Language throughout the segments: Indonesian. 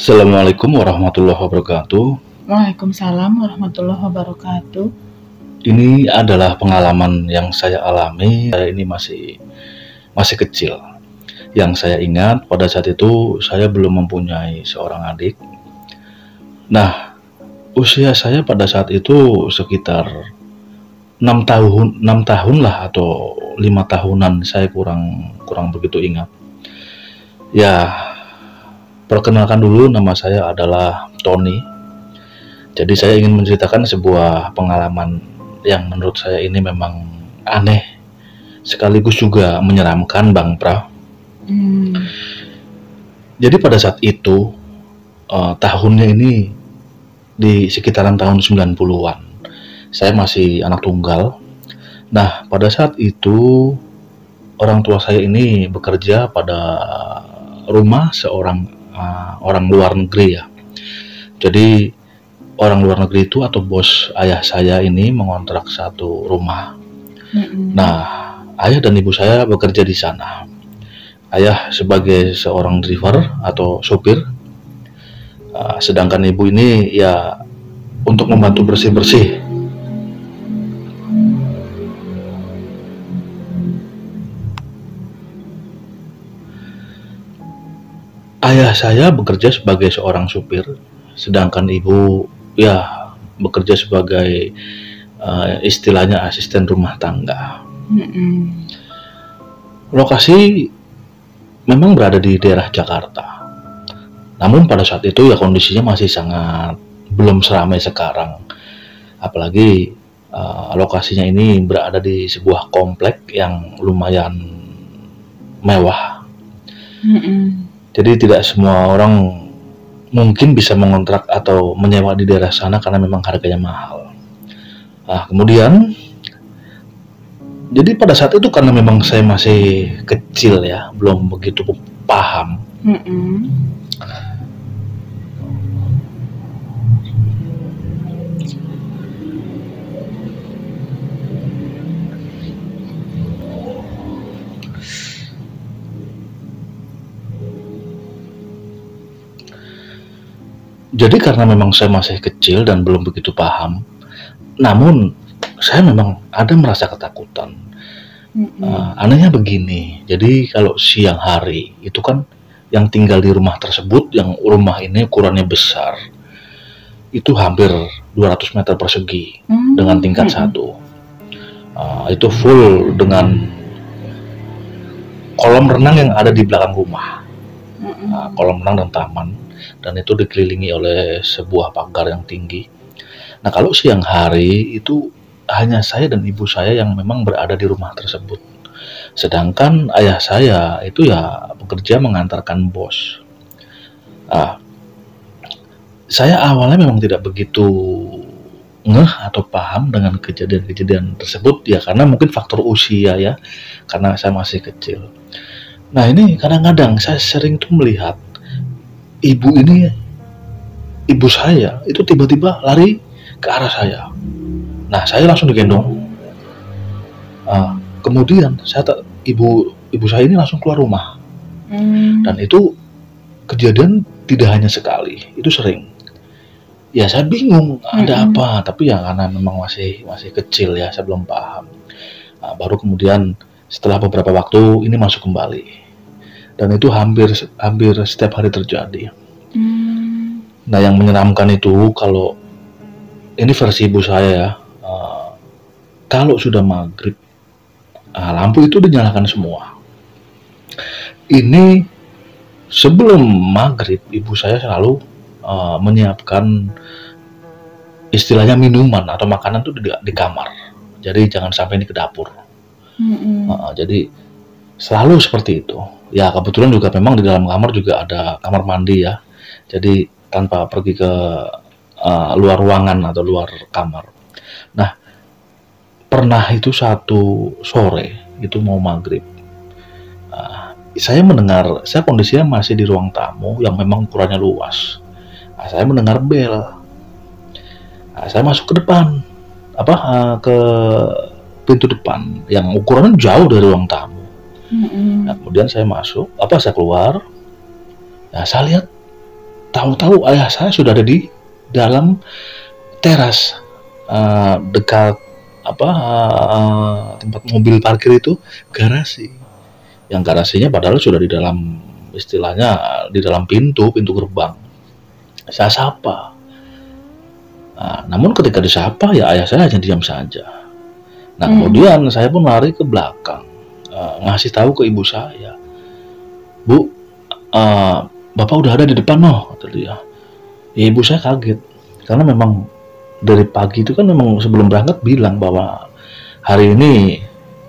Assalamualaikum warahmatullahi wabarakatuh. Waalaikumsalam warahmatullahi wabarakatuh. Ini adalah pengalaman yang saya alami. Saya ini masih kecil. Yang saya ingat pada saat itu saya belum mempunyai seorang adik. Nah, usia saya pada saat itu sekitar 6 tahun lah atau 5 tahunan. Saya kurang begitu ingat. Ya, perkenalkan dulu, nama saya adalah Tony. Jadi saya ingin menceritakan sebuah pengalaman yang menurut saya ini memang aneh, sekaligus juga menyeramkan, Bang Pra. Hmm, Jadi pada saat itu, tahunnya ini di sekitaran tahun 90-an. Saya masih anak tunggal. Nah, pada saat itu orang tua saya ini bekerja pada rumah seorang orang luar negeri ya. Jadi orang luar negeri itu atau bos ayah saya ini mengontrak satu rumah. Nah, ayah dan ibu saya bekerja di sana. Ayah sebagai seorang driver atau sopir, sedangkan ibu ini ya untuk membantu bersih-bersih. Ayah saya bekerja sebagai seorang supir, sedangkan ibu ya bekerja sebagai istilahnya asisten rumah tangga. Lokasi memang berada di daerah Jakarta. Namun pada saat itu ya kondisinya masih sangat belum seramai sekarang. Apalagi lokasinya ini berada di sebuah komplek yang lumayan mewah. Jadi tidak semua orang mungkin bisa mengontrak atau menyewa di daerah sana karena memang harganya mahal. Nah, kemudian jadi pada saat itu karena memang saya masih kecil ya, belum begitu paham. Jadi karena memang saya masih kecil dan belum begitu paham, namun saya memang ada merasa ketakutan. Anehnya begini, jadi kalau siang hari itu kan yang tinggal di rumah tersebut, yang rumah ini ukurannya besar, itu hampir 200 meter persegi dengan tingkat satu. Itu full dengan kolam renang yang ada di belakang rumah. Kolam renang dan taman, dan itu dikelilingi oleh sebuah pagar yang tinggi. Nah, kalau siang hari itu hanya saya dan ibu saya yang memang berada di rumah tersebut. Sedangkan ayah saya itu ya bekerja mengantarkan bos. Saya awalnya memang tidak begitu ngeh atau paham dengan kejadian-kejadian tersebut ya karena mungkin faktor usia ya, karena saya masih kecil. Nah, ini kadang-kadang saya sering tuh melihat ibu saya itu tiba-tiba lari ke arah saya. Nah, saya langsung digendong. Kemudian ibu saya ini langsung keluar rumah. Dan itu kejadian tidak hanya sekali, itu sering. Ya saya bingung ada apa, tapi ya karena memang masih kecil ya, saya belum paham. Baru kemudian setelah beberapa waktu ini masuk kembali. Dan itu hampir setiap hari terjadi. Nah, yang menyeramkan itu kalau ini versi ibu saya ya, kalau sudah maghrib, lampu itu dinyalakan semua. Ini sebelum maghrib ibu saya selalu menyiapkan istilahnya minuman atau makanan tuh di kamar. Jadi jangan sampai ini ke dapur. Jadi selalu seperti itu. Ya kebetulan juga memang di dalam kamar juga ada kamar mandi ya. Jadi tanpa pergi ke luar ruangan atau luar kamar. Nah, pernah itu satu sore itu mau maghrib. Saya kondisinya masih di ruang tamu yang memang ukurannya luas. Saya mendengar bel. Saya masuk ke depan, ke pintu depan yang ukurannya jauh dari ruang tamu. Nah, kemudian saya keluar. Nah, saya lihat tahu-tahu ayah saya sudah ada di dalam teras dekat tempat mobil parkir itu, garasi. Yang garasinya padahal sudah di dalam, istilahnya di dalam pintu gerbang. Saya sapa. Namun ketika disapa ya ayah saya hanya diam saja. Nah kemudian saya pun lari ke belakang, ngasih tahu ke ibu saya, Bu, Bapak udah ada di depan kata dia. Ya, ibu saya kaget karena memang dari pagi itu kan memang sebelum berangkat bilang bahwa hari ini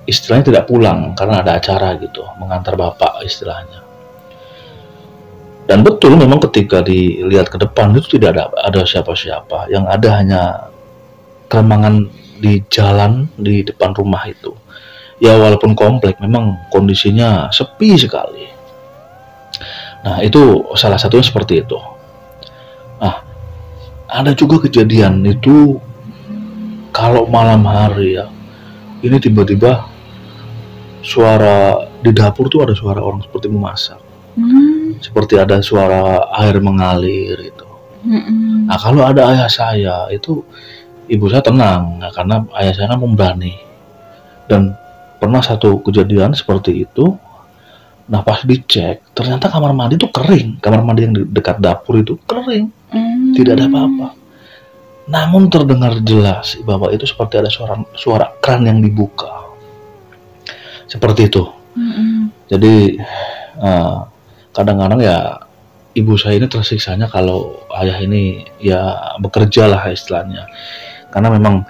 istilahnya tidak pulang karena ada acara gitu, mengantar bapak istilahnya. Dan betul memang ketika dilihat ke depan itu tidak ada siapa-siapa, yang ada hanya keremangan di jalan di depan rumah itu. Ya walaupun komplek memang kondisinya sepi sekali. Nah itu salah satunya seperti itu. Nah ada juga kejadian itu kalau malam hari ya, ini tiba-tiba suara di dapur tuh ada suara orang seperti memasak, seperti ada suara air mengalir itu. Nah kalau ada ayah saya itu, ibu saya tenang, karena ayah saya kan pemberani. Dan pernah satu kejadian seperti itu. Nah pas dicek ternyata kamar mandi itu kering, kamar mandi yang dekat dapur itu kering, tidak ada apa-apa. Namun terdengar jelas bahwa itu seperti ada suara keran yang dibuka, seperti itu. Jadi kadang-kadang ya ibu saya ini tersiksanya kalau ayah ini ya bekerja lah istilahnya, karena memang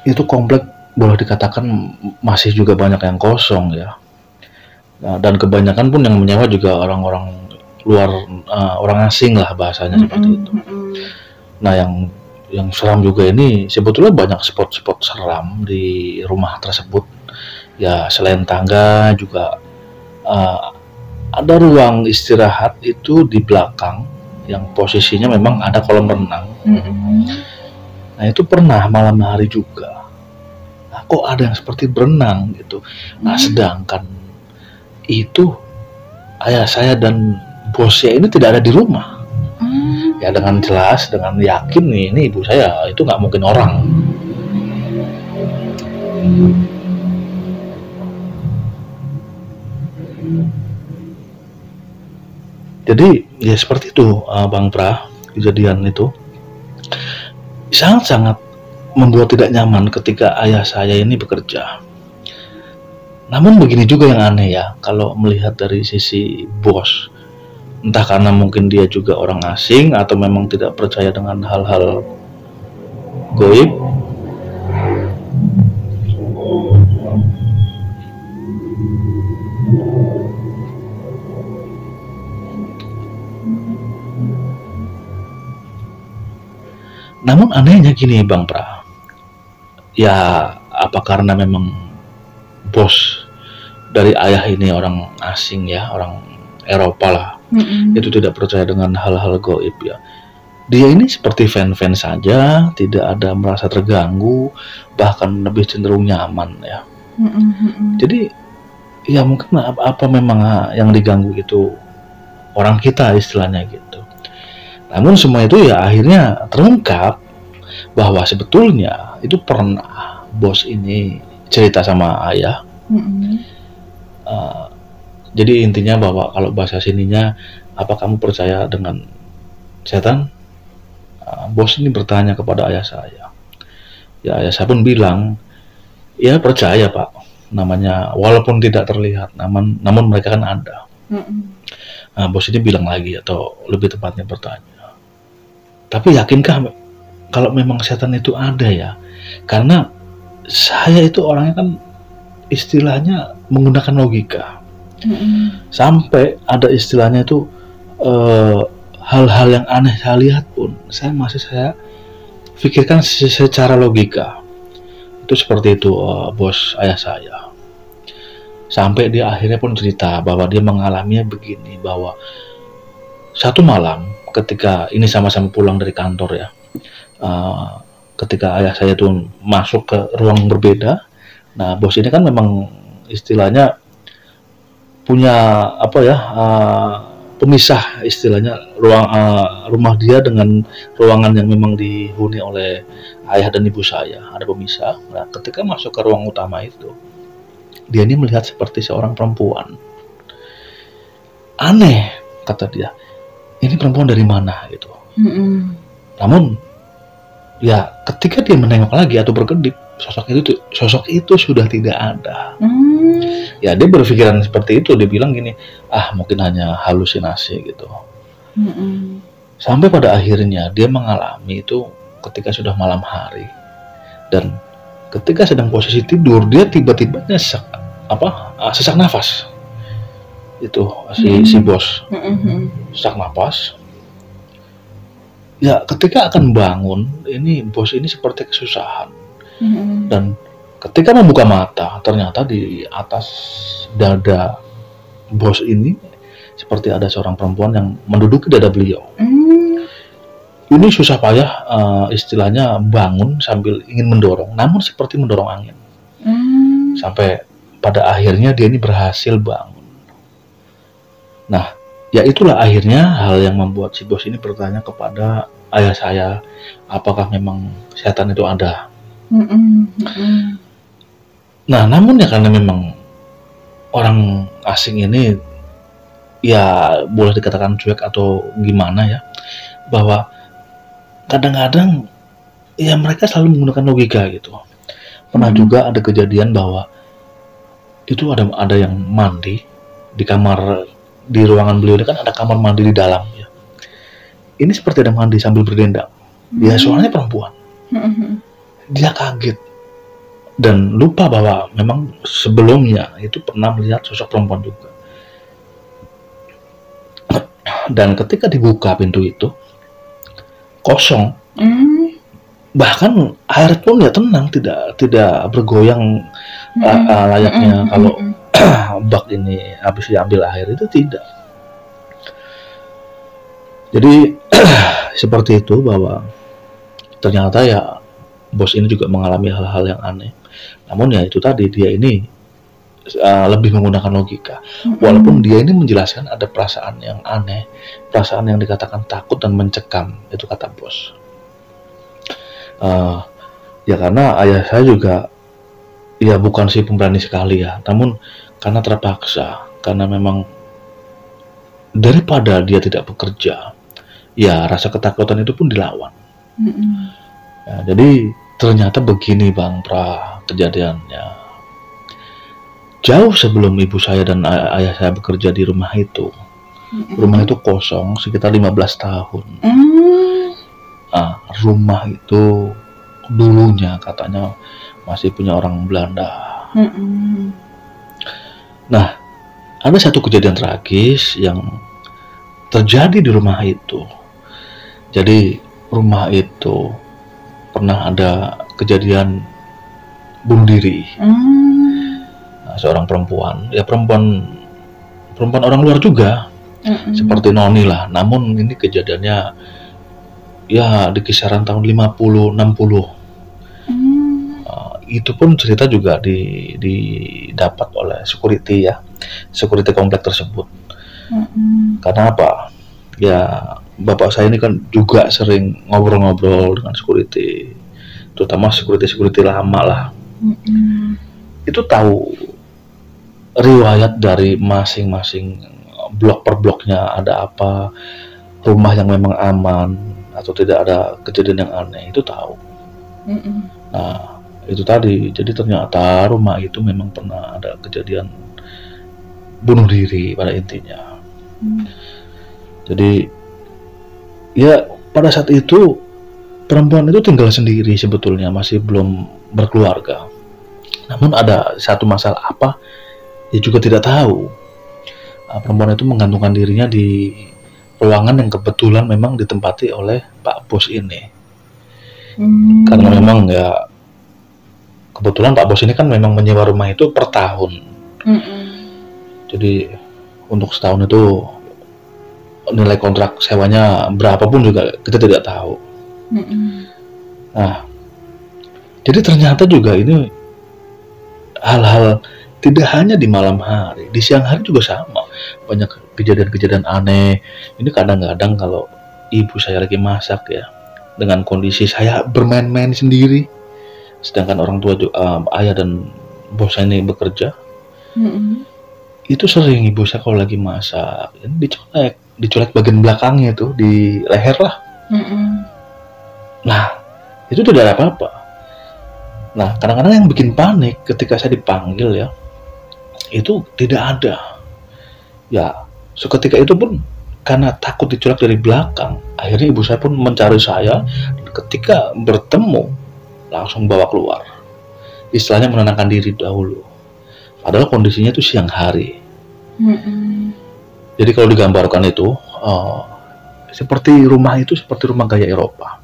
itu komplek boleh dikatakan masih juga banyak yang kosong ya. Dan kebanyakan pun yang menyewa juga orang-orang luar, orang asing lah bahasanya seperti itu. Nah yang seram juga ini sebetulnya banyak spot-spot seram di rumah tersebut. Ya selain tangga juga ada ruang istirahat itu di belakang yang posisinya memang ada kolam renang. Nah itu pernah malam hari juga. Nah, kok ada yang seperti berenang gitu. Nah sedangkan itu ayah saya dan bosnya ini tidak ada di rumah. Ya dengan jelas, dengan yakin nih, ini ibu saya itu nggak mungkin orang. Jadi ya seperti itu Bang Pra, kejadian itu sangat-sangat membuat tidak nyaman ketika ayah saya ini bekerja. Namun begini juga yang aneh ya, kalau melihat dari sisi bos, entah karena mungkin dia juga orang asing atau memang tidak percaya dengan hal-hal goib. Namun anehnya gini Bang Pra, ya apa karena memang bos dari ayah ini orang asing ya, orang Eropa lah, itu tidak percaya dengan hal-hal goib ya. Dia ini seperti fan-fan saja, tidak ada merasa terganggu, bahkan lebih cenderung nyaman ya. Jadi ya mungkin apa memang yang diganggu itu orang kita istilahnya gitu. Namun semua itu ya akhirnya terungkap bahwa sebetulnya itu pernah bos ini cerita sama ayah. Jadi intinya bahwa kalau bahasa sininya, apa kamu percaya dengan setan? Bos ini bertanya kepada ayah saya. Ya ayah saya pun bilang, ya percaya pak, namanya walaupun tidak terlihat, namun mereka kan ada. Nah, bos ini bilang lagi, atau lebih tepatnya bertanya, tapi yakinkah kalau memang setan itu ada ya? Karena saya itu orangnya kan istilahnya menggunakan logika. Sampai ada istilahnya itu hal-hal yang aneh saya lihat pun saya pikirkan secara logika. Itu seperti itu bos ayah saya. Sampai dia akhirnya pun cerita bahwa dia mengalaminya begini, bahwa satu malam ketika ini sama-sama pulang dari kantor ya, ketika ayah saya itu masuk ke ruang berbeda. Nah bos ini kan memang istilahnya punya pemisah istilahnya rumah dia dengan ruangan yang memang dihuni oleh ayah dan ibu saya, ada pemisah. Nah, ketika masuk ke ruang utama itu, dia ini melihat seperti seorang perempuan. Aneh, kata dia, ini perempuan dari mana gitu. Namun ya ketika dia menengok lagi atau berkedip, sosok itu sudah tidak ada. Ya dia berpikiran seperti itu, dia bilang gini, mungkin hanya halusinasi gitu. Sampai pada akhirnya dia mengalami itu ketika sudah malam hari, dan ketika sedang posisi tidur dia tiba-tiba sesak nafas. Itu si bos sesak nafas. Ya ketika akan bangun, ini bos ini seperti kesusahan. Dan ketika membuka mata, ternyata di atas dada bos ini seperti ada seorang perempuan yang menduduki dada beliau. Ini susah payah istilahnya bangun sambil ingin mendorong, namun seperti mendorong angin. Sampai pada akhirnya dia ini berhasil bangun. Nah, ya itulah akhirnya hal yang membuat si bos ini bertanya kepada ayah saya, apakah memang setan itu ada. Nah, namun ya karena memang orang asing ini ya boleh dikatakan cuek atau gimana ya, bahwa kadang-kadang ya mereka selalu menggunakan logika gitu. Pernah juga ada kejadian bahwa itu ada yang mandi di kamar, di ruangan beliau ini kan ada kamar mandi di dalam ya. Ini seperti ada mandi sambil berdendang. Ya suaranya perempuan. Dia kaget dan lupa bahwa memang sebelumnya itu pernah melihat sosok perempuan juga. Dan ketika dibuka pintu itu kosong. Bahkan air pun ya tenang, tidak bergoyang layaknya kalau bak ini habis diambil air, itu tidak. Jadi seperti itu, bahwa ternyata ya bos ini juga mengalami hal-hal yang aneh. Namun ya itu tadi, dia ini lebih menggunakan logika. Walaupun dia ini menjelaskan ada perasaan yang aneh, perasaan yang dikatakan takut dan mencekam, itu kata bos. Ya karena ayah saya juga ya bukan si pemberani sekali ya, namun karena terpaksa, karena memang daripada dia tidak bekerja, ya rasa ketakutan itu pun dilawan. Ya, jadi ternyata begini Bang Pra kejadiannya. Jauh sebelum ibu saya dan ayah saya bekerja di rumah itu, rumah itu kosong sekitar 15 tahun. Rumah itu dulunya katanya masih punya orang Belanda. Nah, ada satu kejadian tragis yang terjadi di rumah itu. Jadi rumah itu pernah ada kejadian bunuh diri. Seorang perempuan, ya perempuan orang luar juga, seperti noni lah. Namun ini kejadiannya ya di kisaran tahun 50-60. Itu pun cerita juga didapat oleh security ya, security komplek tersebut. Karena apa? Ya bapak saya ini kan juga sering ngobrol-ngobrol dengan security, terutama security lama lah. Itu tahu riwayat dari masing-masing blok per bloknya, ada apa, rumah yang memang aman atau tidak ada kejadian yang aneh, itu tahu. Nah itu tadi, jadi ternyata rumah itu memang pernah ada kejadian bunuh diri pada intinya. Jadi ya pada saat itu perempuan itu tinggal sendiri sebetulnya, masih belum berkeluarga. Namun ada satu masalah apa, dia juga tidak tahu. Perempuan itu menggantungkan dirinya di ruangan yang kebetulan memang ditempati oleh Pak Bos ini. Karena memang ya kebetulan Pak Bos ini kan memang menyewa rumah itu per tahun. Jadi untuk setahun itu nilai kontrak sewanya berapapun juga kita tidak tahu. Nah, jadi ternyata juga ini hal-hal tidak hanya di malam hari, di siang hari juga sama. Banyak kejadian-kejadian aneh. Ini kadang-kadang kalau ibu saya lagi masak ya, dengan kondisi saya bermain-main sendiri, sedangkan orang tua ayah dan bos saya ini bekerja, itu sering ibu saya kalau lagi masak, ini dicolek bagian belakangnya tuh, di leher lah. Nah, itu tidak ada apa-apa. Nah, kadang-kadang yang bikin panik ketika saya dipanggil ya, itu tidak ada. Ya, seketika itu pun karena takut dicolek dari belakang, akhirnya ibu saya pun mencari saya, dan ketika bertemu langsung bawa keluar. Istilahnya menenangkan diri dahulu. Padahal kondisinya itu siang hari. Jadi kalau digambarkan itu seperti rumah gaya Eropa.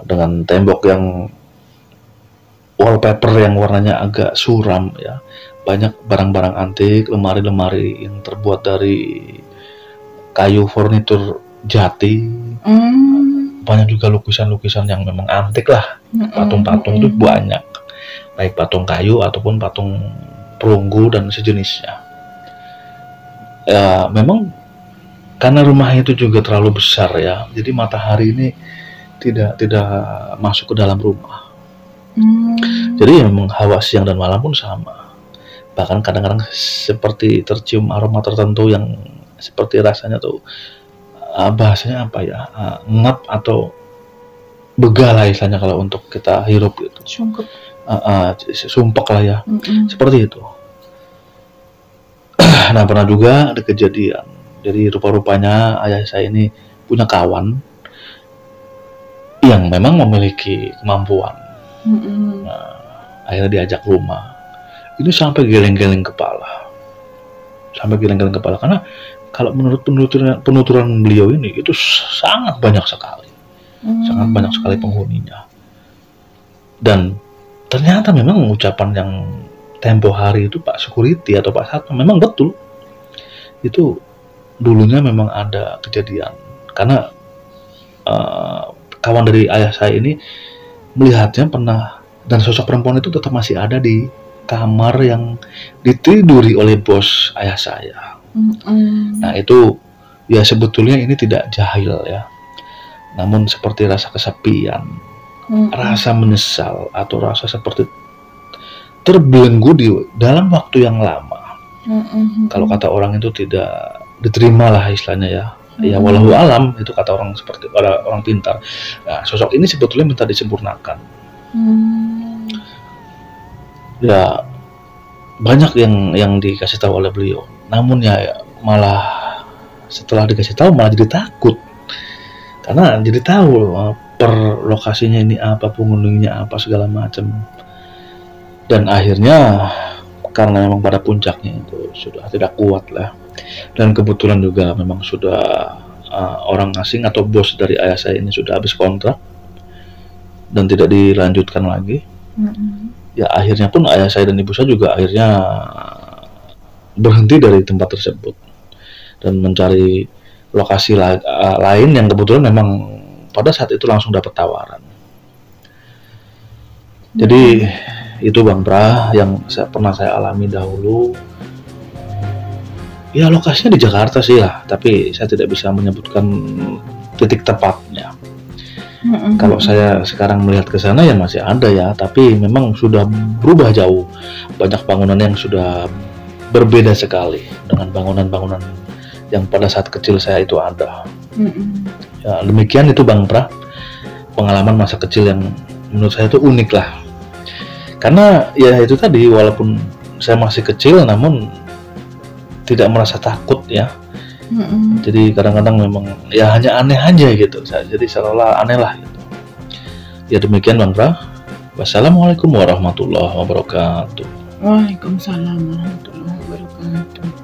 Dengan tembok yang wallpaper yang warnanya agak suram ya, banyak barang-barang antik, lemari-lemari yang terbuat dari kayu furnitur jati, banyak juga lukisan-lukisan yang memang antik lah, patung-patung itu banyak, baik patung kayu ataupun patung perunggu dan sejenisnya. Ya memang karena rumah itu juga terlalu besar ya, jadi matahari ini tidak masuk ke dalam rumah. Jadi memang hawa siang dan malam pun sama. Bahkan kadang-kadang seperti tercium aroma tertentu yang seperti rasanya tuh bahasanya apa ya, ngap atau begal lah istilahnya kalau untuk kita hirup gitu. Sumpek lah ya, seperti itu. Nah pernah juga ada kejadian. Jadi rupa-rupanya ayah saya ini punya kawan yang memang memiliki kemampuan. Nah, akhirnya diajak rumah. Ini sampai geleng-geleng kepala. Karena kalau menurut penuturan beliau ini itu sangat banyak sekali. Sangat banyak sekali penghuninya. Dan ternyata memang ucapan yang tempo hari itu Pak Security atau Pak Satpam memang betul. Itu dulunya memang ada kejadian. Karena kawan dari ayah saya ini melihatnya pernah, dan sosok perempuan itu tetap masih ada di kamar yang ditiduri oleh bos ayah saya. Nah itu ya sebetulnya ini tidak jahil ya, namun seperti rasa kesepian, rasa menyesal, atau rasa seperti terbelenggu di dalam waktu yang lama. Kalau kata orang itu tidak diterima lah istilahnya ya. Ya walau alam itu kata orang seperti orang pintar. Nah, sosok ini sebetulnya minta disempurnakan. Ya banyak yang dikasih tahu oleh beliau. Namun ya malah setelah dikasih tahu malah jadi takut. Karena jadi tahu per lokasinya ini apa, penghuninya apa, segala macam. Dan akhirnya karena memang pada puncaknya itu sudah tidak kuat lah. Dan kebetulan juga memang sudah orang asing atau bos dari ayah saya ini sudah habis kontrak dan tidak dilanjutkan lagi. Ya akhirnya pun ayah saya dan ibu saya juga akhirnya berhenti dari tempat tersebut dan mencari lokasi lain yang kebetulan memang pada saat itu langsung dapat tawaran. Jadi itu Bang Pra yang pernah saya alami dahulu. Ya lokasinya di Jakarta sih lah, tapi saya tidak bisa menyebutkan titik tepatnya. Kalau saya sekarang melihat ke sana ya masih ada ya, tapi memang sudah berubah jauh. Banyak bangunan yang sudah berbeda sekali dengan bangunan-bangunan yang pada saat kecil saya itu ada. Ya, demikian itu Bang Pra, pengalaman masa kecil yang menurut saya itu unik lah. Karena ya itu tadi, walaupun saya masih kecil namun tidak merasa takut ya. Jadi kadang-kadang memang ya hanya aneh aja gitu. Jadi seolah aneh lah gitu. Ya demikian Bang Pra. Wassalamualaikum warahmatullahi wabarakatuh. Waalaikumsalam warahmatullahi wabarakatuh.